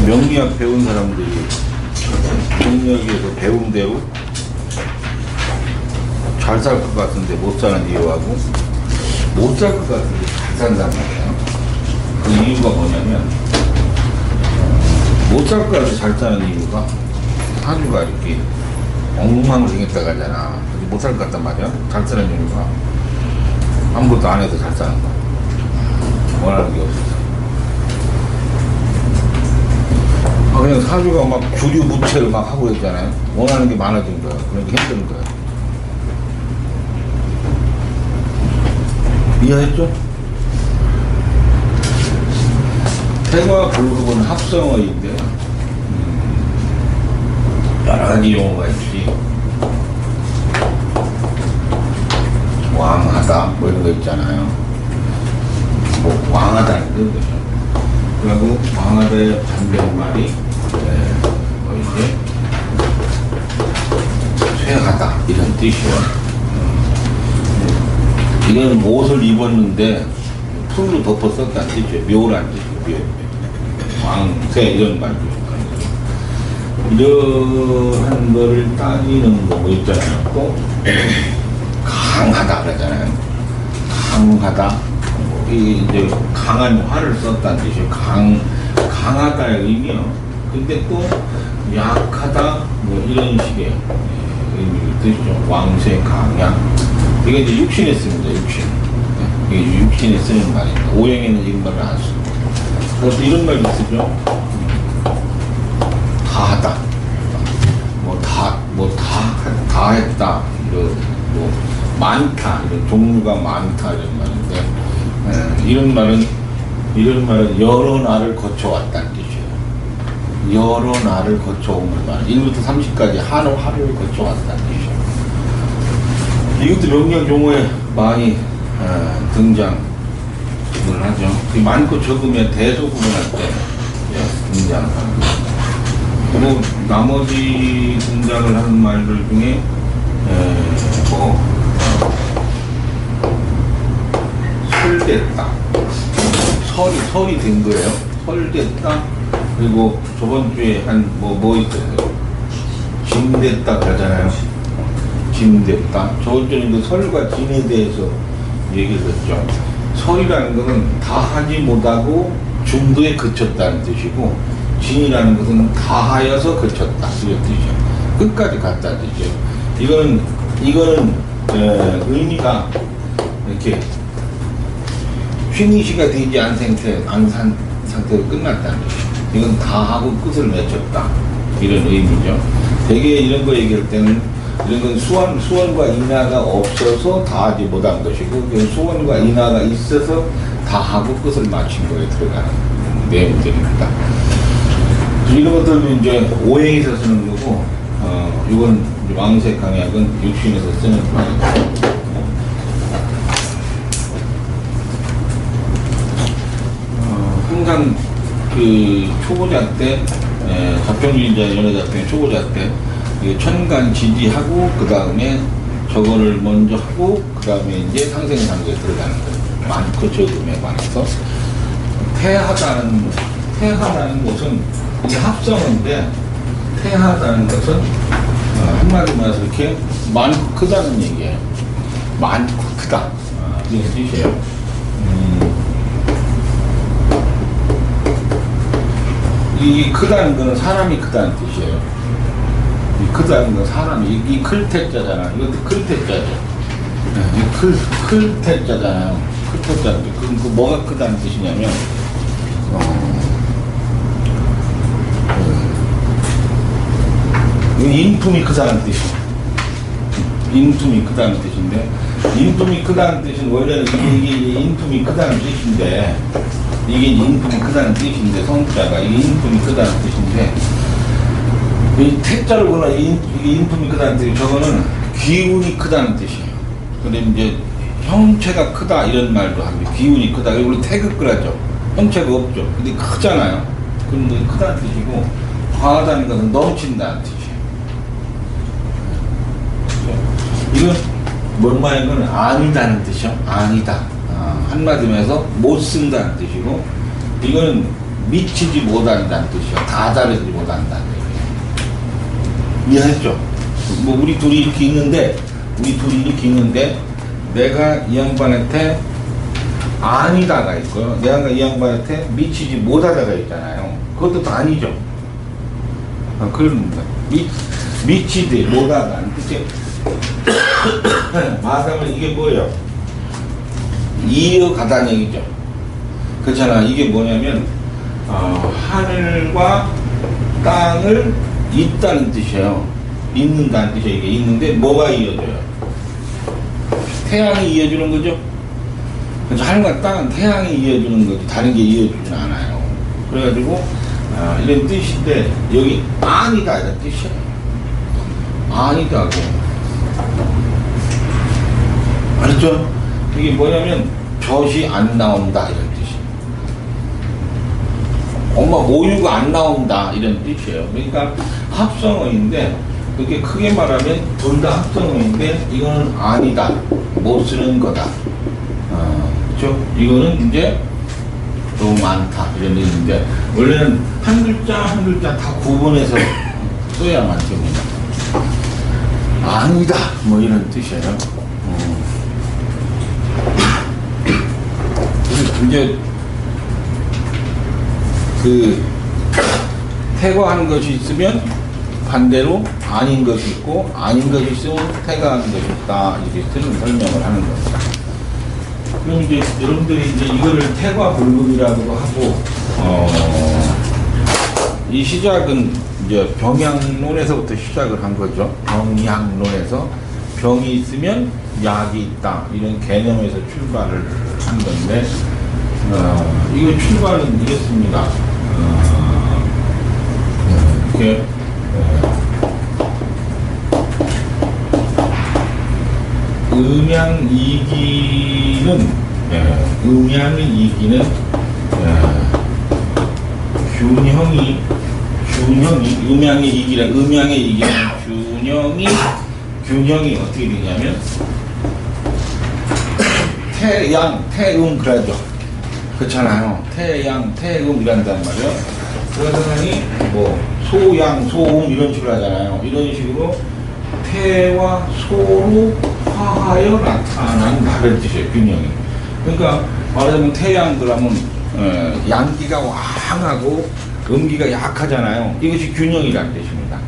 명리학 배운 사람들이 명리학에서 배운 대로 잘 살 것 같은데 못 사는 이유하고 못 살 것 같은데 잘 산단 말이에요. 그 이유가 뭐냐면 못 살 것 같은데 잘 사는 이유가 사주가 이렇게 엉망을 생겼다고 하잖아. 못 살 것 같단 말이야. 잘 사는 이유가 아무것도 안 해도 잘 사는 거야. 원하는 게 없어서. 그냥 사주가 막 주류무채를 막 하고 있잖아요. 원하는 게 많아진 거야. 그러니까 힘든 거야. 이해했죠? 태과 불급은 합성어인데 여러 가지 용어가 있지. 왕하다 뭐 이런 거 있잖아요. 뭐 왕하다는 뜻이죠. 그리고 왕하다의 반대말이 뭐 이제 쇠하다 이런 뜻이에요. 이건 옷을 입었는데 풀로 덮어 썼다는 뜻이에요. 묘란 뜻이에요. 왕쇠 이런 말이죠. 이러한 거를 따지는 거 뭐 있잖아요. 또 강하다 그러잖아요. 강하다. 이 이제 강한 화를 썼다는 뜻이에요. 강하다의 의미요. 근데 또 약하다 뭐 이런 식의 의미를 뜻이죠. 왕쇠 강약. 이게 이제 육신에 씁니다. 육신. 이게 육신에 쓰는 말입니다. 오행에는 이런 말을 안 씁니다. 그래서 이런 말이 쓰죠. 다하다. 다 했다. 이런 뭐 많다. 이런 종류가 많다 이런 말인데 이런 말은 여러 날을 거쳐왔다는 뜻이에요. 여러 날을 거쳐오는 말. 1부터 30까지 하루를 거쳐왔다는 뜻이에요. 이것도 명리학 용어에 많이 등장을 하죠. 많고 적음의 대소구분할 때 등장합니다. 그리고 나머지 등장을 하는 말들 중에 설됐다. 설이 된 거예요. 설됐다. 그리고 저번 주에 뭐 있었어요. 짐됐다 그러잖아요. 짐됐다. 저번 주에 그 설과 짐에 대해서 얘기를 했죠. 설이라는 것은 다하지 못하고 중도에 그쳤다는 뜻이고, 짐이라는 것은 다하여서 그쳤다 이런 뜻이에요. 끝까지 갔다는 뜻이에요. 이거는 의미가 이렇게 피니시가 되지 않은 상태로 끝났다는 뜻이에요. 이건 다하고 끝을 맺혔다 이런 의미죠. 대개 이런 거 얘기할 때는 이런 건 수원과 인하가 없어서 다하지 못한 것이고, 수원과 인하가 있어서 다하고 끝을 맞춘 거에 들어가는 내용들입니다. 이런 것들도 이제 오행에서 쓰는 거고, 이건 왕쇠 강약은 육신에서 쓰는 말이고. 항상 그 초보자 때, 잡평주의자 연애잡평 초보자 때 천간 지지하고 그 다음에 저거를 먼저 하고 그 다음에 이제 상생상계에 들어가는 거예요. 많고 적음에 관해서 태하다는 것은 이게 합성인데, 태하다는 것은 한마디로 말해서 이렇게 많고 크다는 얘기예요. 많고 크다 이런 뜻이에요. 이 크다는 거는 사람이 크다는 뜻이에요. 이 크다는 건 사람이, 이 클태자잖아. 이것도 클태자죠. 이 클태자잖아요. 클태자인데, 그 뭐가 크다는 뜻이냐면, 인품이 크다는 뜻이에요. 인품이 크다는 뜻인데, 인품이 크다는 뜻은 원래는 이게 인품이 크다는 뜻인데, 이게 인품이 크다는 뜻인데, 성자가 이게 인품이 크다는 뜻인데, 이 태자를 보나 이게 인품이 크다는 뜻이, 저거는 기운이 크다는 뜻이에요. 근데 이제 형체가 크다 이런 말도 합니다. 기운이 크다. 우리 태극을 하죠. 형체가 없죠. 근데 크잖아요. 그럼 크다는 뜻이고, 과하다는 것은 넘친다는 뜻이에요. 이건 뭔 말이냐면 아니다는 뜻이요. 아니다. 한마디로 해서 못 쓴다는 뜻이고, 이거는 미치지 못한다는 뜻이야. 다다르지 못한다는 얘기야. 이해했죠? 뭐 우리 둘이 이렇게 있는데 내가 이 양반한테 아니다가 있고요. 내가 이 양반한테 미치지 못하다가 있잖아요. 그것도 다 아니죠. 그럽니다. 미치지 못하다는 뜻이 말하면 이게 뭐예요? 이어가다는 얘기죠. 그렇잖아. 이게 뭐냐면 하늘과 땅을 있다는 뜻이에요. 있는다는 뜻이에요. 이게 있는데 뭐가 이어져요? 태양이 이어주는 거죠. 그래서 하늘과 땅은 태양이 이어주는 거지 다른 게 이어주진 않아요. 그래가지고 이런 뜻인데 여기 아니다 이런 뜻이에요. 아니다고. 알았죠? 이게 뭐냐면 젖이 안 나온다 이런 뜻이에요. 엄마 모유가 안 나온다 이런 뜻이에요. 그러니까 합성어인데 그게 크게 말하면 둘 다 합성어인데 이거는 아니다 못 쓰는 거다. 그렇죠? 이거는 이제 너무 많다 이런 얘기인데 원래는 한 글자 한 글자 다 구분해서 써야만 됩니다. 아니다 뭐 이런 뜻이에요. 이제 그 태거하는 것이 있으면 반대로 아닌 것이 있고 아닌 것이 있으면 태거하는 것이 있다 이렇게 쓰는 설명을 하는 겁니다. 그럼 이제 여러분들이 이제 이거를 태과 불급이라고도 하고 이 시작은 이제 병양론에서부터 시작을 한 거죠. 병양론에서 병이 있으면 약이 있다 이런 개념에서 출발을 한 건데 이거 출발은 이렇습니다. 이렇게 음양이기는 균형이 음양의 이기는 균형이 어떻게 되냐면 태음 그러죠. 그렇잖아요. 태음이란단 말이에요. 그러더니 뭐 소양 소음 이런 식으로 하잖아요. 이런 식으로 태와 소로 화하여 나타나는 다른 뜻이에요. 균형이. 그러니까 말하자면 태양 그러면 양기가 왕하고 음기가 약하잖아요. 이것이 균형이라는 뜻입니다.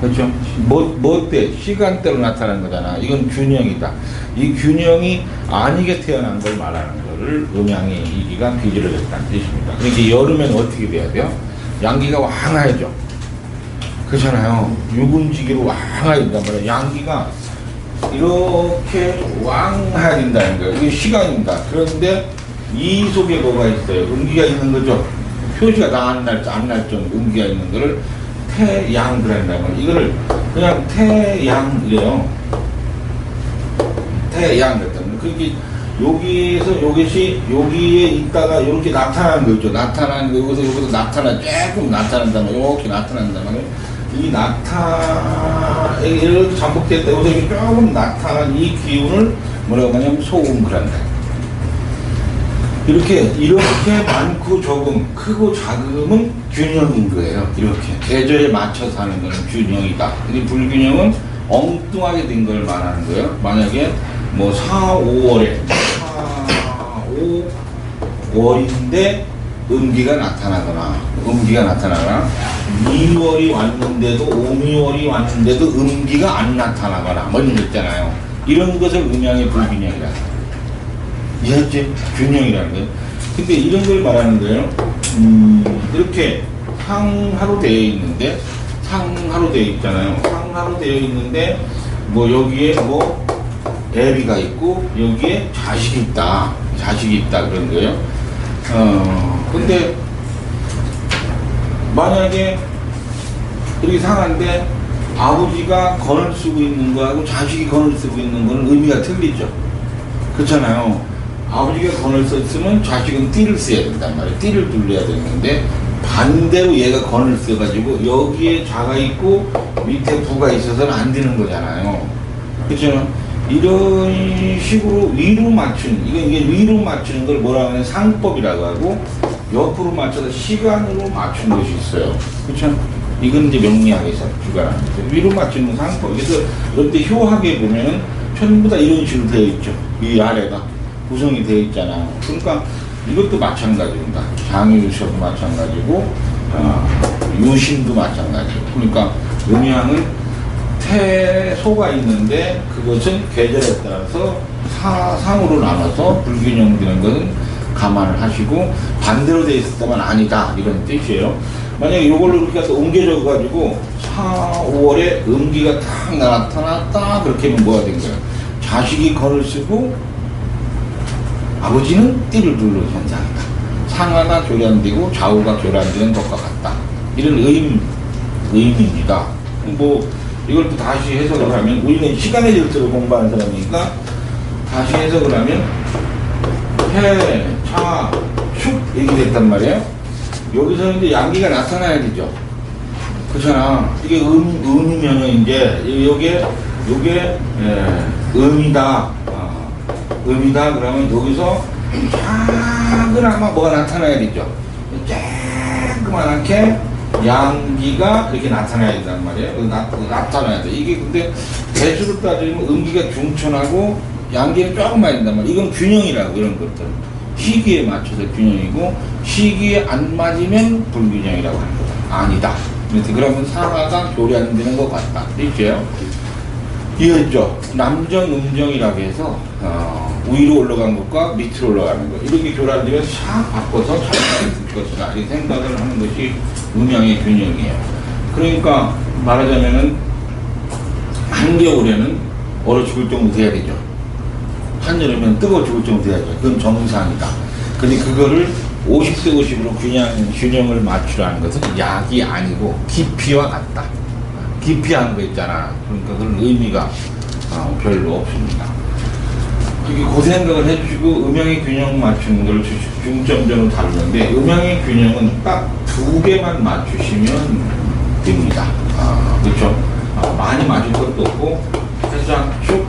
그렇죠? 뭐 때? 시간대로 나타나는 거잖아. 이건 균형이다. 이 균형이 아니게 태어난 걸 말하는 거를 음양의 이기가 비주를 했다는 뜻입니다. 그러니까 여름에는 어떻게 돼야 돼요? 양기가 왕하죠. 그렇잖아요. 육은지기로 왕해야 된단 말이에요. 양기가 이렇게 왕해야 된다는 거예요. 이게 시간입니다. 그런데 이 속에 뭐가 있어요? 음기가 있는 거죠. 표시가 안 날 정도 음기가 있는 거를 태양 그런다는 거예요. 이거를 그냥 태양이래요. 태양 그랬다는 거예요. 그렇게 여기에서 여기에 있다가 이렇게 나타나는 거 있죠. 나타나는 거 여기서 나타나 조금 나타난다면 이렇게 나타난다면 이 이렇게 반복됐다. 여기서 조금 나타난 이 기운을 뭐라고 하냐면 소음 그란다. 이렇게 많고 적음, 크고 작음은 균형인 거예요. 이렇게 계절에 맞춰서 하는 거는 균형이다. 근데 불균형은 엉뚱하게 된 걸 말하는 거예요. 만약에 뭐 4, 5월인데 음기가 나타나거나 2월이 왔는데도 2월이 왔는데도 음기가 안 나타나거나 뭐 이런 거 있잖아요. 이런 것을 음양의 불균형이라 해요. 이해했지? 균형이라는 거예요. 근데 이런 걸 말하는 거예요. 이렇게 상하로 되어 있는데 상하로 되어 있잖아요. 상하로 되어 있는데 뭐 여기에 뭐 애비가 있고 여기에 자식이 있다 그런 거예요. 근데 만약에 이렇게 상한데 아버지가 건을 쓰고 있는 거하고 자식이 건을 쓰고 있는 거는 의미가 틀리죠. 그렇잖아요. 아버지가 건을 썼으면 자식은 띠를 써야 된단 말이에요. 띠를 둘러야 되는데 반대로 얘가 건을 써가지고 여기에 자가 있고 밑에 부가 있어서는 안 되는 거잖아요. 그렇죠? 이런 식으로 위로 맞추는 이게 위로 맞추는 걸 뭐라고 하냐 상법이라고 하고 옆으로 맞춰서 시간으로 맞춘 것이 있어요. 그렇죠? 이건 이제 명리학에서 주관하는 거죠. 위로 맞추는 상품. 그래서 이때 효학에 보면은 전부 다 이런 식으로 되어 있죠. 이 아래가 구성이 되어 있잖아. 그러니까 이것도 마찬가지입니다. 장유유셔도 마찬가지고, 유신도 마찬가지고. 그러니까 음양은 태소가 있는데 그것은 계절에 따라서 사상으로 나눠서 불균형되는 것은 감안을 하시고 반대로 되어 있었다면 아니다 이런 뜻이에요. 만약에 이걸로 이렇게 해서 옮겨져 가지고 4, 5월에 음기가 딱 나타났다 그렇게 하면 뭐가 된 거예요? 자식이 건을 쓰고 아버지는 띠를 누르는 현상이다. 상하가 교란되고 좌우가 교란되는 것과 같다. 이런 의미입니다. 뭐 이걸 또 다시 해석을 하면 우리는 시간의 질서를 공부하는 사람이니까 다시 해석을 하면 해, 차, 축 얘기됐단 말이에요. 여기서 이제 양기가 나타나야 되죠. 그렇잖아. 이게 음이면은 이제 요게 음이다. 음이다 그러면 여기서 작은아마 뭐가 나타나야 되죠. 조그만하게 양기가 이렇게 나타나야 된단 말이에요. 나타나야 돼. 이게 근데 대수로 따지면 음기가 중천하고 양기는 조금만 된단 말이에요. 이건 균형이라고 이런 것들. 시기에 맞춰서 균형이고 시기에 안 맞으면 불균형이라고 하는 거다. 아니다. 그러면 상하가 교란되는 것 같다. 있죠? 이해했죠? 남정, 음정이라고 해서 위로 올라간 것과 밑으로 올라가는 것 이렇게 교란되면 싹 바꿔서 잘 있을 것이다. 이 생각을 하는 것이 음양의 균형이에요. 그러니까 말하자면은 한겨울에는 얼어 죽을 정도 돼야 되죠. 한여름에는 뜨거워 죽을 정도 돼야죠. 그건 정상이다. 근데 그거를 50대 50으로 균형을 맞추라는 것은 약이 아니고 깊이와 같다. 깊이하는 거 있잖아. 그러니까 그런 의미가 별로 없습니다. 그 생각을 해주시고 음양의 균형 맞추는 걸 중점적으로 다루는데 음양의 균형은 딱 2개만 맞추시면 됩니다. 그렇죠? 많이 맞을 것도 없고 살짝 쭉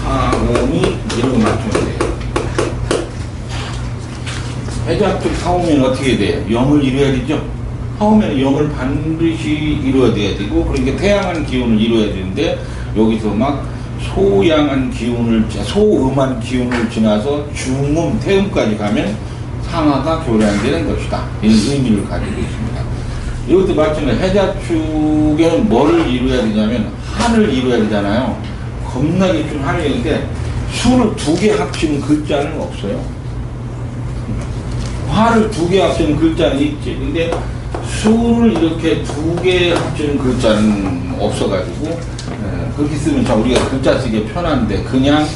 사음이 이런 거 맞추면 돼요. 해자축 사오면 어떻게 돼요? 영을 이루어야 되죠? 사오면 영을 반드시 이루어야 되고 그러니까 태양한 기운을 이루어야 되는데 여기서 막 소양한 기운을 소음한 기운을 지나서 중음 태음까지 가면 상하가 교란되는 것이다. 이런 의미를 가지고 있습니다. 이것도 마찬가지로 해자축에는 뭐를 이루어야 되냐면 한을 이루어야 되잖아요. 겁나게 좀 한을 이루는데 수를 2개 합치면 글자는 없어요. 화를 2개 합치는 글자는 있지. 근데 수를 이렇게 2개 합치는 글자는 없어가지고 그렇게 쓰면 자 우리가 글자 쓰기 편한데 그냥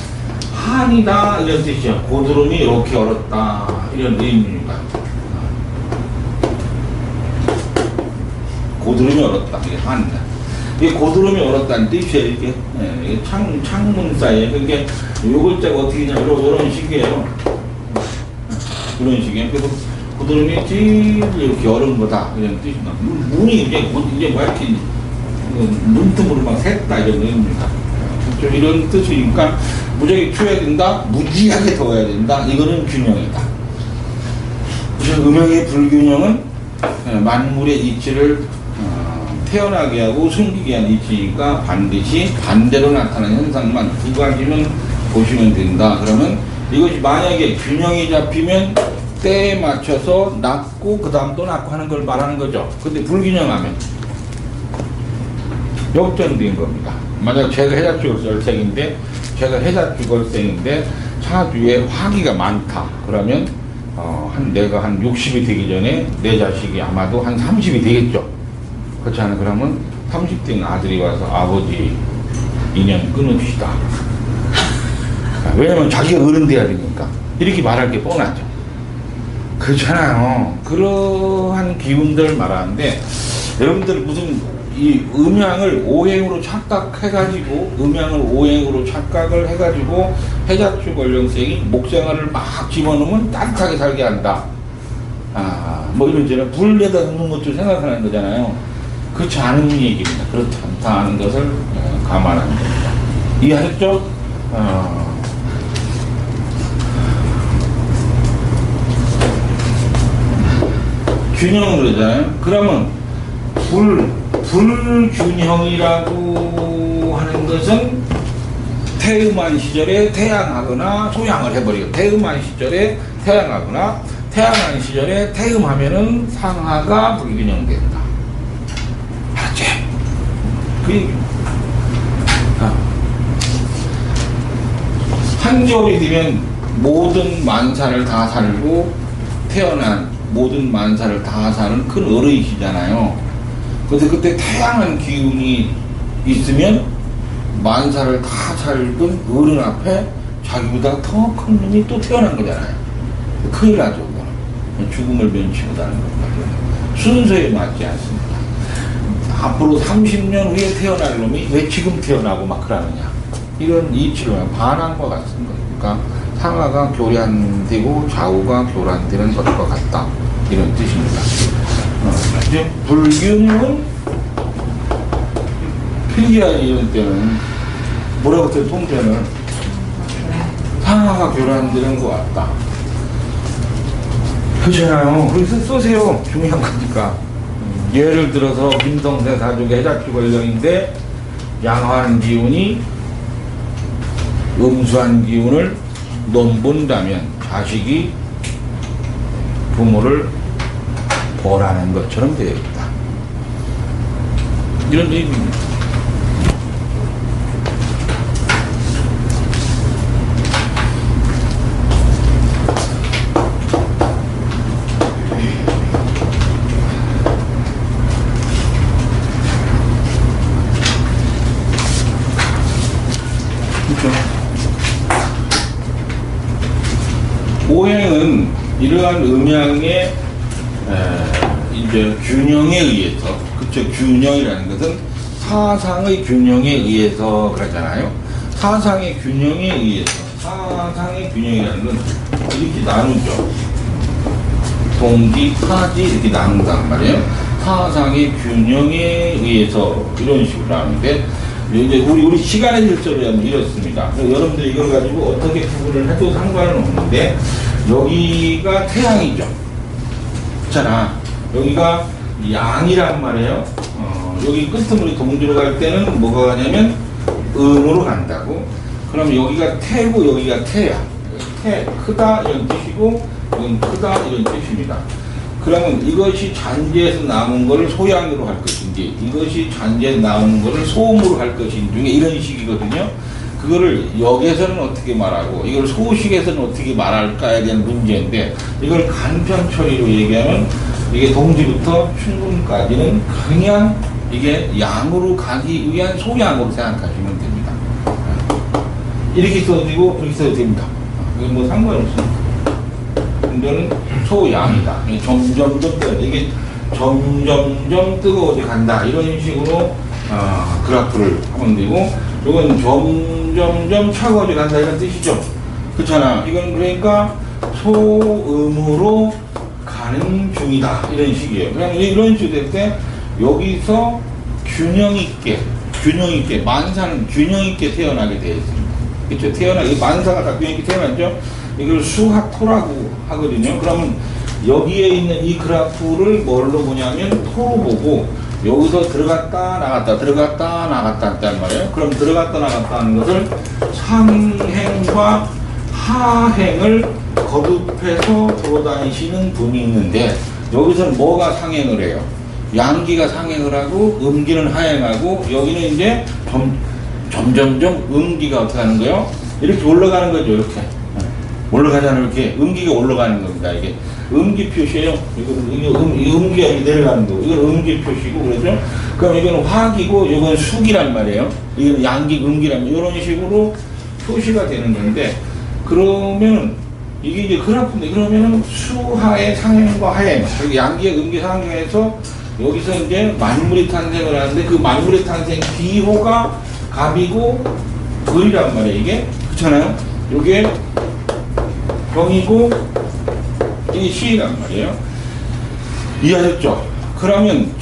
한이다 이런 뜻이야. 고드름이 이렇게 얼었다 이런 의미입니다. 고드름이 얼었다 이게 한이다. 이게 고드름이 얼었다는 뜻이에요. 이게 창문 사이에 그게 요 글자가 어떻게 되냐 이런 식이에요. 이런 식이에요. 그래서 고드름이 이렇게 얼은 거다 이런 뜻입니다. 문이 이제 뭐 이렇게 눈뜨으로 막 샜다 이런 의미입니다. 좀 이런 뜻이니까 무지하게 추워야 된다, 무지하게 더워야 된다. 이거는 균형이다. 그래서 음양의 불균형은 만물의 이치를 태어나게 하고 숨기게 하는 이치니까 반드시 반대로 나타나는 현상만 2가지만 보시면 된다. 그러면 이것이 만약에 균형이 잡히면 때에 맞춰서 낮고 그 다음 또 낮고 하는 걸 말하는 거죠. 근데 불균형하면 역전된 겁니다. 만약 제가 해자축월생인데 제가 해자축월생인데 사주에 화기가 많다. 그러면 내가 한 60이 되기 전에 내 자식이 아마도 한 30이 되겠죠. 그렇지 않아요? 그러면 30된 아들이 와서 아버지 인연 끊읍시다. 왜냐면 자기가 어른 돼야 되니까. 이렇게 말할 게 뻔하죠. 그렇잖아요. 그러한 기운들을 말하는데 여러분들 무슨 이 음양을 오행으로 착각해가지고 착각을 해가지고 해자축 월령생이 목생활을 막 집어넣으면 따뜻하게 살게 한다. 뭐 이런 저런 불 내다 넣는 것도 생각하는 거잖아요. 그렇지 않은 얘기입니다. 그렇지 않다는 것을 감안하는 겁니다. 이해하셨죠? 균형으로 되잖아요. 그러면 불균형이라고 하는 것은 태음한 시절에 태양하거나 소양을 해버리고, 태음한 시절에 태양하거나 태양한 시절에 태음하면은 상하가 불균형된다. 알았지? 그 얘기입니다. 한겨울이 되면 모든 만사를 다 살고 태어난 모든 만사를 다 사는 큰 어른이시잖아요. 그런데 그때 태양한 기운이 있으면 만사를 다 살던 어른 앞에 자기보다 더 큰 놈이 또 태어난 거잖아요. 큰일 나죠. 그거는. 죽음을 면치 못하는 겁니다. 순서에 맞지 않습니다. 앞으로 30년 후에 태어날 놈이 왜 지금 태어나고 막 그러느냐. 이런 이치를 반항과 같은 거니까 상하가 교란되고 좌우가 교란되는 것과 같다. 이런 뜻입니다. 이제 불균형은 필기야 이런 때는 뭐라고 해요? 통째는 상하가 교란되는 것 같다. 그렇잖아요. 그래서 쏘세요. 중요한 거니까. 예를 들어서 김성태 사족의 해자축 원령인데 양화한 기운이 음수한 기운을 넘본다면 자식이 부모를 보라는 것처럼 되어 있다. 이런 의미입니다. 그렇죠? 오행은 이러한 음양의 이제 균형에 의해서, 그쵸? 균형이라는 것은 사상의 균형에 의해서 그러잖아요. 사상의 균형에 의해서, 사상의 균형이라는 건 이렇게 나누죠. 동기, 타지 이렇게 나눈단 말이에요. 사상의 균형에 의해서 이런 식으로 나누는데, 이제 우리 시간의 질서로 하면 이렇습니다. 여러분들 이걸 가지고 어떻게 구분을 해도 상관은 없는데, 여기가 태양이죠. 그렇잖아. 여기가 양이란 말이에요. 여기 끄트머리 동주로 갈 때는 뭐가 가냐면 음으로 간다고. 그럼 여기가 태고 여기가 태야. 태, 크다 이런 뜻이고, 이건 크다 이런 뜻입니다. 그러면 이것이 잔재에서 남은 것을 소양으로 할 것인지, 이것이 잔재에서 남은 것을 소음으로 할 것인지, 이런 식이거든요. 그거를 역에서는 어떻게 말하고, 이걸 소식에서는 어떻게 말할까에 대한 문제인데, 이걸 간편 처리로 얘기하면, 이게 동지부터 춘군까지는 그냥 이게 양으로 가기 위한 소양으로 생각하시면 됩니다. 이렇게 써지고, 그렇게 써도 됩니다. 이건 뭐 상관없습니다. 이거는 소양이다. 점점점 뜨거 이게 점점점 뜨거워져 간다. 이런 식으로 그래프를 하면 되고, 이건 점점점 차가워져 간다 이런 뜻이죠. 그렇잖아. 이건 그러니까 소음으로 가는 중이다 이런 식이에요. 그냥 이런 식으로 될 때 여기서 균형 있게 만사는 균형 있게 태어나게 되어 있습니다. 그렇죠? 이 만사가 다 균형 있게 태어났죠. 이걸 수학토라고 하거든요. 그러면 여기에 있는 이 그래프를 뭘로 보냐면 토로 보고, 여기서 들어갔다 나갔다 한단 말이에요. 그럼 들어갔다 나갔다 하는 것을 상행과 하행을 거듭해서 돌아다니시는 분이 있는데, 여기서는 뭐가 상행을 해요? 양기가 상행을 하고 음기는 하행하고, 여기는 이제 점점점 음기가 어떻게 하는 거예요? 이렇게 올라가는 거죠. 이렇게 올라가잖아요. 이렇게 음기가 올라가는 겁니다. 이게 음기 표시예요. 음기가 이렇게 내려가는 거고, 이건 음기 표시고, 그렇죠? 그럼 이건 화기고, 이건 수기란 말이에요. 이건 양기, 음기란, 이런 식으로 표시가 되는 건데, 그러면 이게 이제 그래프인데, 그러면은 수하의 상행과 하행, 여기 양기의 음기 상행해서 여기서 이제 만물이 탄생을 하는데, 그 만물의 탄생 기호가 갑이고 을이란 말이에요. 이게 그렇잖아요. 이게 병이고 이게 시란 말이에요. 이해하셨죠? 그러면